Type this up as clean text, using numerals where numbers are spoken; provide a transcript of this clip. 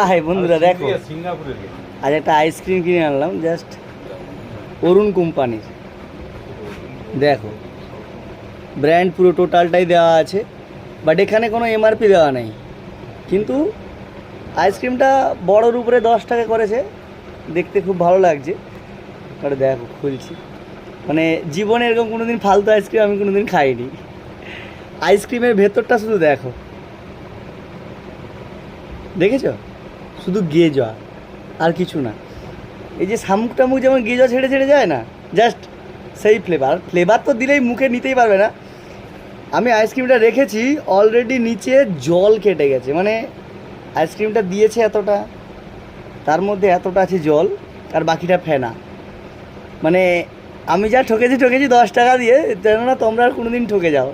High বন্ধুরা, দেখো আজ একটা আইসক্রিম কিনে আনলাম, জাস্ট অরুণ কোম্পানির। দেখো ব্র্যান্ড পুরো টোটালটাই দেওয়া আছে, বাট এখানে কোনো এমআরপি দেওয়া নেই। কিন্তু আইসক্রিমটা বড়োর উপরে 10 টাকা করেছে, দেখতে খুব ভালো লাগছে। ওটা দেখো খুলছি, মানে জীবনে এরকম কোনো দিন ফালতু আইসক্রিম আমি কোনো দিন খাইনি। আইসক্রিমের ভেতরটা শুধু দেখো, দেখেছো? শুধু গেজা আর কিছু না। এই যে শামুক টামুক যেমন গেজা ছেড়ে ছেড়ে যায় না, জাস্ট সেই ফ্লেভার। ফ্লেভার তো দিলেই মুখে নিতেই পারবে না। আমি আইসক্রিমটা রেখেছি, অলরেডি নিচে জল কেটে গেছে। মানে আইসক্রিমটা দিয়েছে এতটা, তার মধ্যে এতটা আছে জল, আর বাকিটা ফেনা। মানে আমি যা ঠকেছি 10 টাকা দিয়ে, যেন না তোমরা আর কোনো দিন ঠকে যাও।